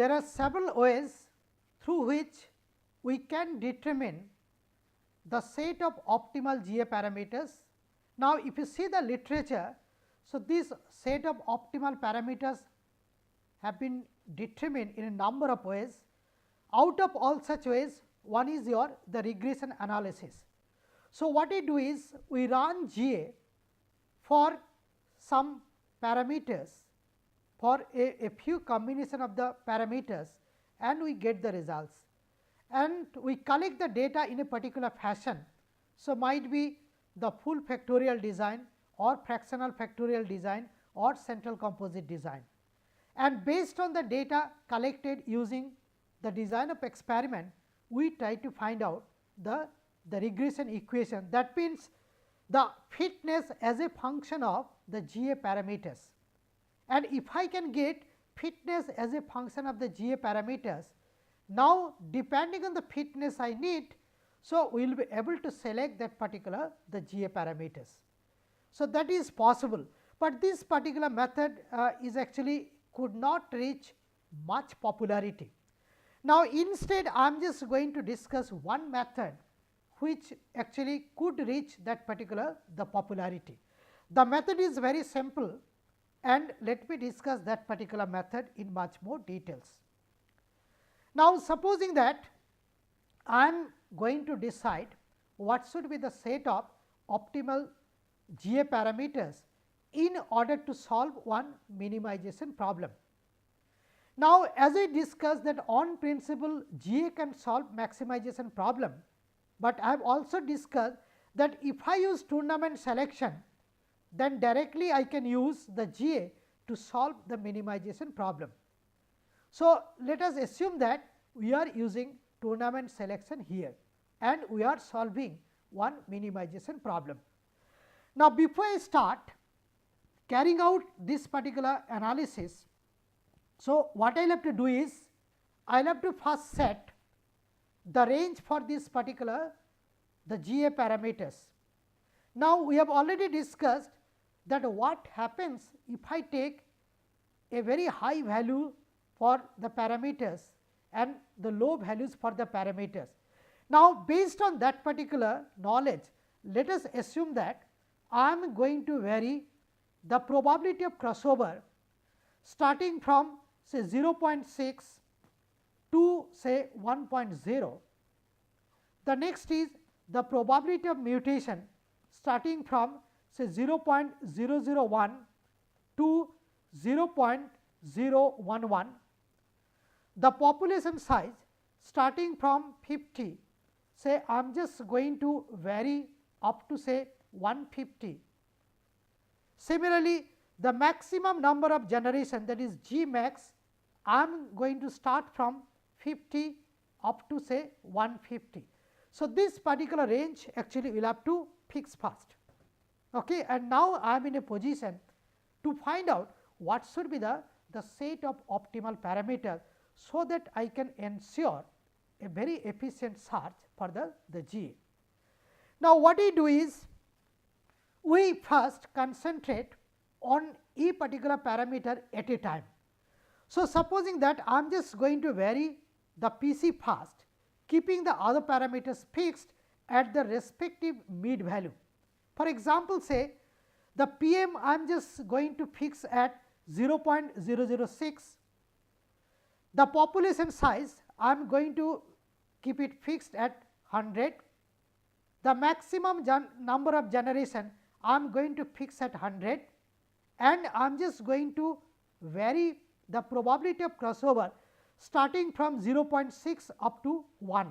there are several ways through which we can determine the set of optimal GA parameters. Now, if you see the literature, so this set of optimal parameters have been determined in a number of ways. Out of all such ways, one is the regression analysis. So, what we do is we run GA for some parameters, for a few combination of the parameters, and we get the results, and we collect the data in a particular fashion. So, might be the full factorial design or fractional factorial design or central composite design, and based on the data collected using the design of experiment, we try to find out the regression equation. That means, the fitness as a function of the GA parameters, and if I can get fitness as a function of the GA parameters, now depending on the fitness I need, so we will be able to select that particular the GA parameters. So, that is possible, but this particular method is actually could not reach much popularity. Now, instead I am just going to discuss one method which actually could reach that particular the popularity. The method is very simple, and let me discuss that particular method in much more details. Now, supposing that I am going to decide what should be the set of optimal GA parameters in order to solve one minimization problem. Now, as I discussed that on principle GA can solve maximization problem, but I have also discussed that if I use tournament selection, then directly I can use the GA to solve the minimization problem. So, let us assume that we are using tournament selection here, and we are solving one minimization problem. Now, before I start carrying out this particular analysis, so what I will have to do is I will have to first set the range for this particular the GA parameters. Now, we have already discussed that what happens if I take a very high value for the parameters and the low values for the parameters. Now, based on that particular knowledge, let us assume that I am going to vary the probability of crossover starting from say 0.6 to say 1.0. The next is the probability of mutation starting from say 0.001 to 0.011. The population size starting from 50, say I am just going to vary up to say 150. Similarly, the maximum number of generation, that is G max, I am going to start from 50 up to say 150. So, this particular range actually will have to fix first. Okay. And now, I am in a position to find out what should be the set of optimal parameters, so that I can ensure a very efficient search for the GA. Now, what we do is we first concentrate on a particular parameter at a time. So, supposing that I am just going to vary the PC first, keeping the other parameters fixed at the respective mid value. For example, say the PM I am just going to fix at 0.006, the population size I am going to keep it fixed at 100, the maximum number of generation I am going to fix at 100, and I am just going to vary the probability of crossover starting from 0.6 up to 1.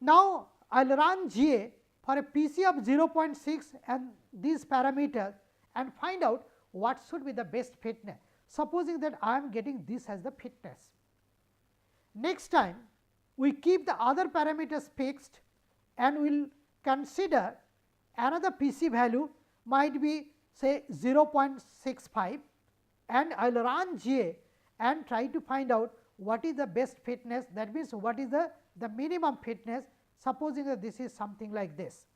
Now, I will run GA for a PC of 0.6 and these parameters and find out what should be the best fitness, supposing that I am getting this as the fitness. Next time, we keep the other parameters fixed and we will consider another PC value might be say 0.65, and I will run GA and try to find out what is the best fitness, that means what is the minimum fitness, supposing that this is something like this.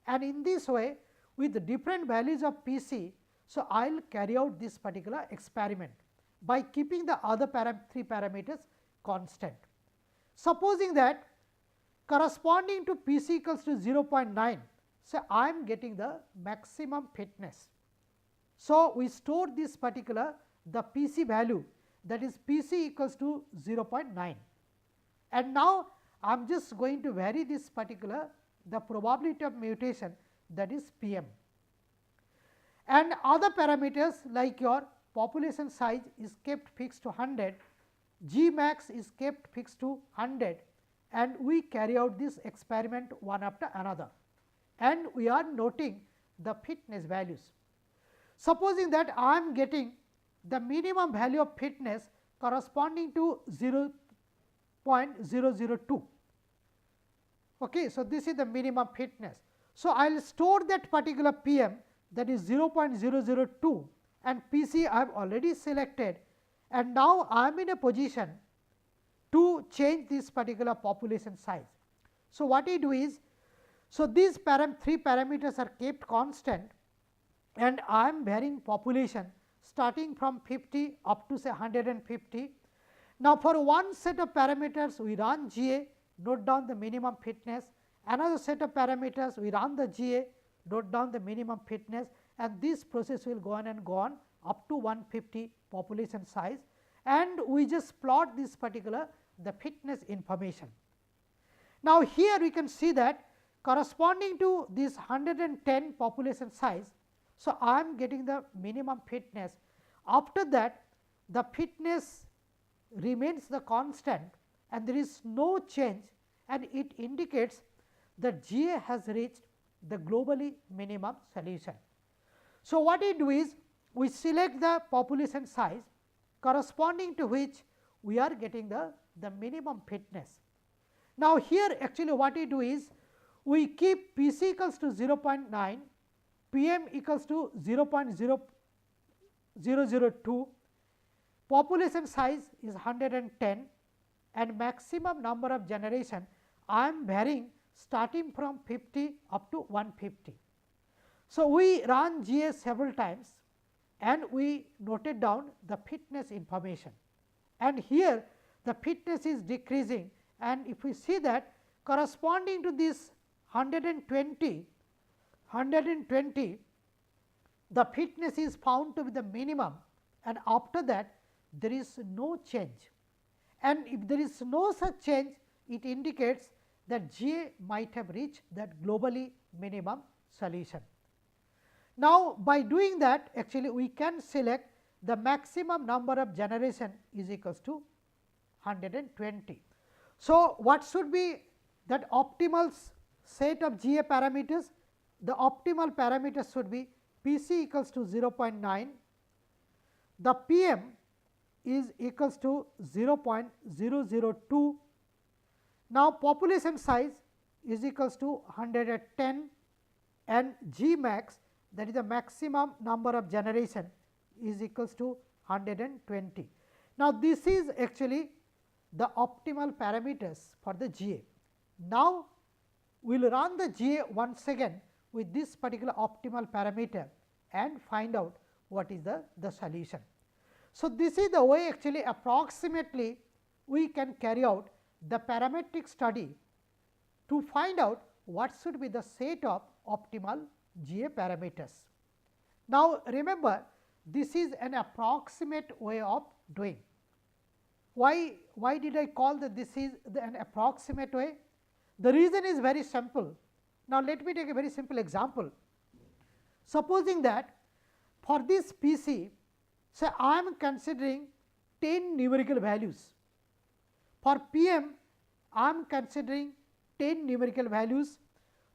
And in this way, with the different values of PC, so I will carry out this particular experiment. by keeping the other 3 parameters constant. Supposing that corresponding to P c equals to 0.9, so I am getting the maximum fitness. So, we store this particular the P c value, that is P c equals to 0.9, and now I am just going to vary this particular the probability of mutation, that is P m, and other parameters like your population size is kept fixed to 100, G max is kept fixed to 100, and we carry out this experiment one after another, and we are noting the fitness values. Supposing that I am getting the minimum value of fitness corresponding to 0.002. Okay, so, this is the minimum fitness. So, I will store that particular P m, that is 0.002, and P c I have already selected, and now I am in a position to change this particular population size. So, what I do is, so these 3 parameters are kept constant, and I am varying population starting from 50 up to say 150. Now, for one set of parameters we run GA, note down the minimum fitness, another set of parameters we run the GA, note down the minimum fitness, and this process will go on and go on up to 150 population size, and we just plot this particular the fitness information. Now, here we can see that corresponding to this 110 population size, so I am getting the minimum fitness. After that, the fitness remains the constant and there is no change, and it indicates that GA has reached the globally minimum solution. So, what we do is we select the population size corresponding to which we are getting the minimum fitness. Now, here actually what we do is we keep P c equals to 0.9, P m equals to 0.002, population size is 110, and maximum number of generation I am varying starting from 50 up to 150. So, we run GA several times and we noted down the fitness information, and here the fitness is decreasing, and if we see that corresponding to this 120, the fitness is found to be the minimum, and after that there is no change, and if there is no such change, it indicates that GA might have reached that globally minimum solution. Now, by doing that actually we can select the maximum number of generation is equals to 120. So, what should be that optimal set of GA parameters? The optimal parameters should be P c equals to 0.9, the P m is equals to 0.002. Now, population size is equals to 110, and G max, that is the maximum number of generation, is equals to 120. Now, this is actually the optimal parameters for the GA. Now, we will run the GA once again with this particular optimal parameter and find out what is the solution. So, this is the way actually approximately we can carry out the parametric study to find out what should be the set of optimal GA parameters. Now, remember this is an approximate way of doing. Why did I call that this is an approximate way? The reason is very simple. Now, let me take a very simple example. Supposing that for this P c, say I am considering 10 numerical values. For P m, I am considering 10 numerical values.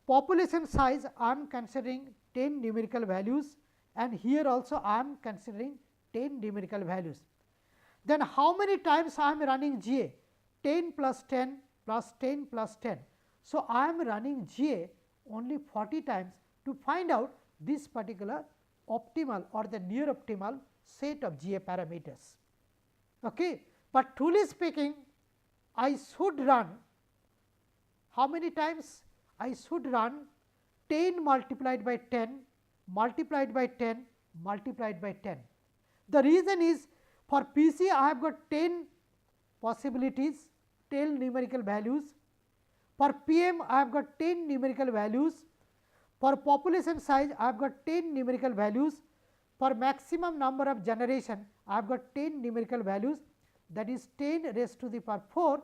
Population size, I am considering 10 numerical values, and here also I am considering 10 numerical values. Then how many times I am running GA? 10 plus 10 plus 10 plus 10. So, I am running GA only 40 times to find out this particular optimal or the near optimal set of GA parameters. Okay. But truly speaking, I should run how many times? I should run 10 multiplied by 10 multiplied by 10 multiplied by 10. The reason is For PC I have got 10 possibilities, 10 numerical values. For PM I have got 10 numerical values. For population size I have got 10 numerical values. For maximum number of generation I have got 10 numerical values, that is 10 raised to the power 4.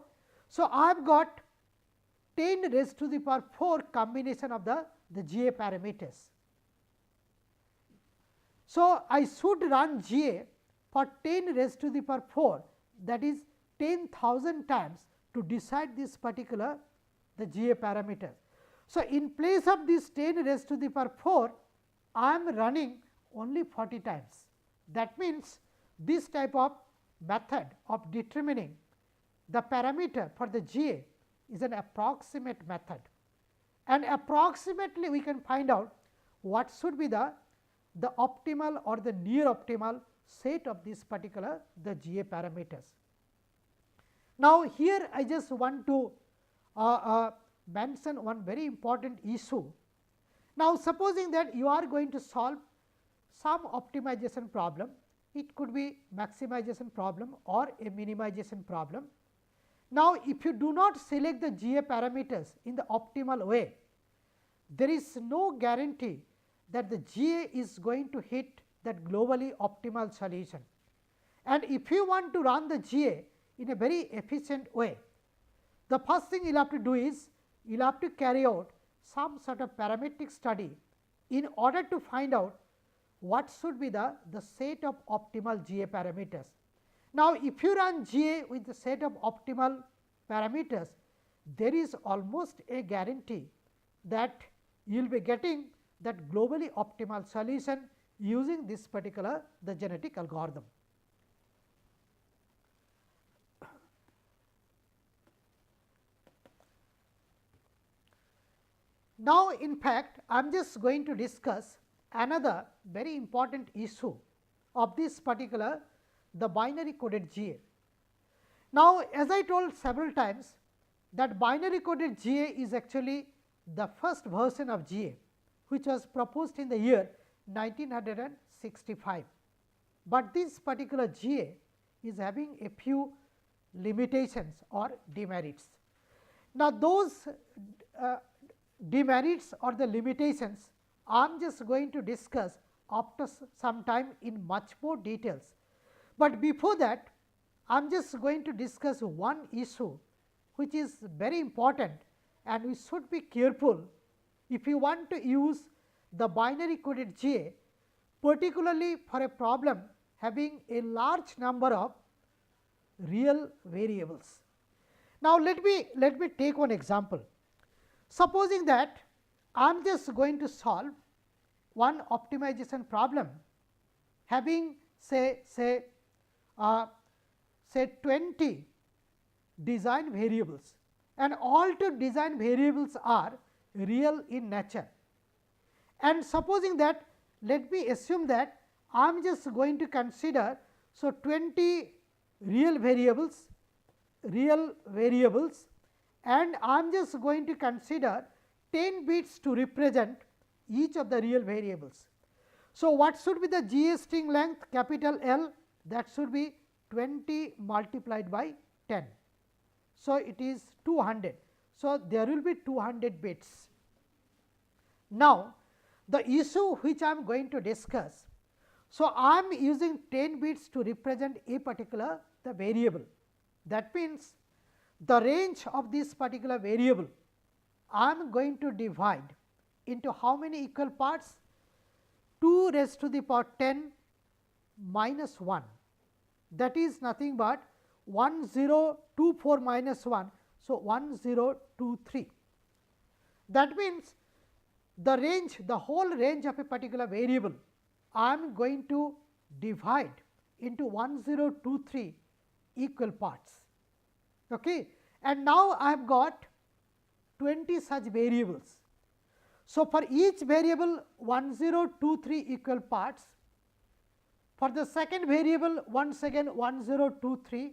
So, I have got 10 raised to the power 4 combination of the GA parameters. So, I should run GA for 10 raised to the power 4, that is 10,000 times to decide this particular the GA parameters. So, in place of this 10 raised to the power 4, I am running only 40 times. That means, this type of method of determining the parameter for the GA is an approximate method, and approximately we can find out what should be the optimal or the near optimal set of this particular the GA parameters. Now, here I just want to mention one very important issue. Now, supposing that you are going to solve some optimization problem, it could be maximization problem or a minimization problem. Now, if you do not select the GA parameters in the optimal way, there is no guarantee that the GA is going to hit that globally optimal solution. And if you want to run the GA in a very efficient way, the first thing you will have to do is you will have to carry out some sort of parametric study in order to find out what should be the set of optimal GA parameters. Now, if you run GA with the set of optimal parameters, there is almost a guarantee that you will be getting that globally optimal solution using this particular the genetic algorithm. Now, in fact, I am just going to discuss another very important issue of this particular the binary coded GA. Now, as I told several times that binary coded GA is actually the first version of GA, which was proposed in the year 1965, but this particular GA is having a few limitations or demerits. Now, those demerits or the limitations I am just going to discuss after some time in much more details, but before that I am just going to discuss one issue which is very important and we should be careful if you want to use the binary coded GA, particularly for a problem having a large number of real variables. Now, let me take one example. Supposing that I am just going to solve one optimization problem having say 20 design variables, and all 2 design variables are real in nature. And supposing that, let me assume that I am just going to consider 20 real variables, and I am just going to consider 10 bits to represent each of the real variables. So, what should be the GA string length capital L? That should be 20 multiplied by 10. So, it is 200. So, there will be 200 bits. Now, the issue which I am going to discuss. So, I am using 10 bits to represent a particular the variable. That means, the range of this particular variable I am going to divide into how many equal parts? 2 raised to the power 10 minus 1, that is nothing but 1024 minus 1. So, 1023. That means, the range, the whole range of a particular variable I am going to divide into 1023 equal parts. Okay. And now, I have got 20 such variables. So, for each variable 1023 equal parts, for the second variable once again 1023,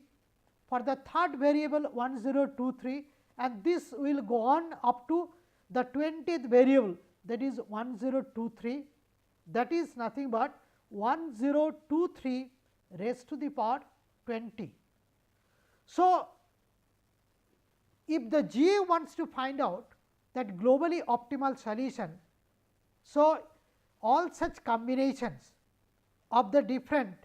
for the third variable 1023, and this will go on up to the 20th variable, that is 1023, that is nothing but 1023 raised to the power 20. So, if the GA wants to find out that globally optimal solution, so all such combinations of the different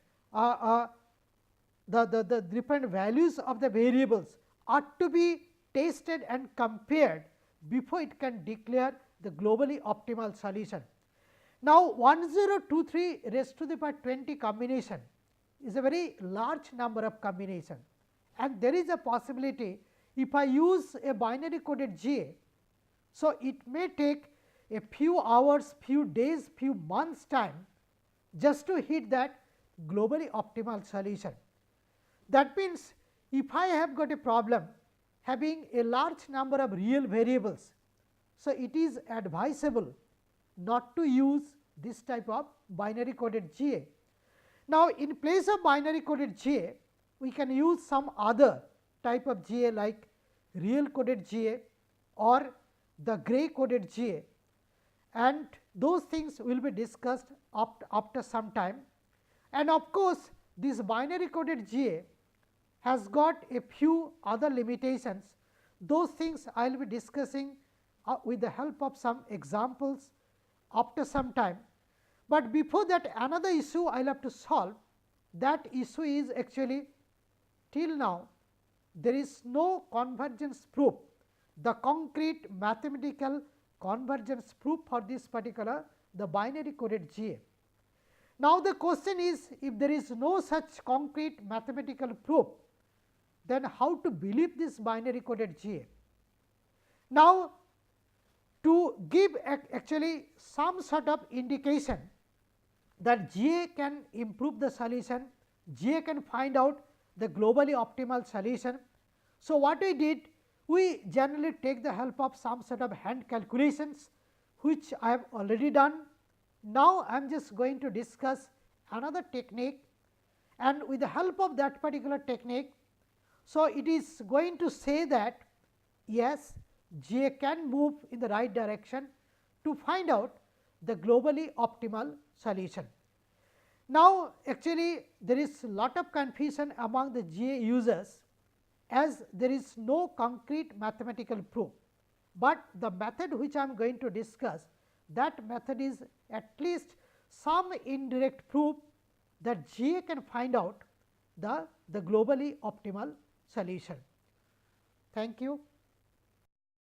the different values of the variables are to be tested and compared before it can declare the globally optimal solution. Now, 1023 raised to the power 20 combination is a very large number of combination, and there is a possibility if I use a binary coded GA. So, it may take a few hours, few days, few months time just to hit that globally optimal solution. That means, if I have got a problem having a large number of real variables, so it is advisable not to use this type of binary coded GA. Now, in place of binary coded GA, we can use some other type of GA like real coded GA or the gray coded GA, and those things will be discussed after some time. And of course, this binary coded GA has got a few other limitations. Those things I will be discussing with the help of some examples after some time. But before that, another issue I will have to solve. That issue is actually, till now there is no convergence proof, the concrete mathematical convergence proof for this particular the binary coded GA. Now, the question is, if there is no such concrete mathematical proof, then how to believe this binary coded GA? Now, to give actually some sort of indication that GA can improve the solution, GA can find out the globally optimal solution. So, what we did, we generally take the help of some sort of hand calculations, which I have already done. Now, I am just going to discuss another technique, and with the help of that particular technique, so it is going to say that yes, GA can move in the right direction to find out the globally optimal solution. Now, actually there is a lot of confusion among the GA users, as there is no concrete mathematical proof, but the method which I am going to discuss, that method is at least some indirect proof that GA can find out the globally optimal solution. Thank you.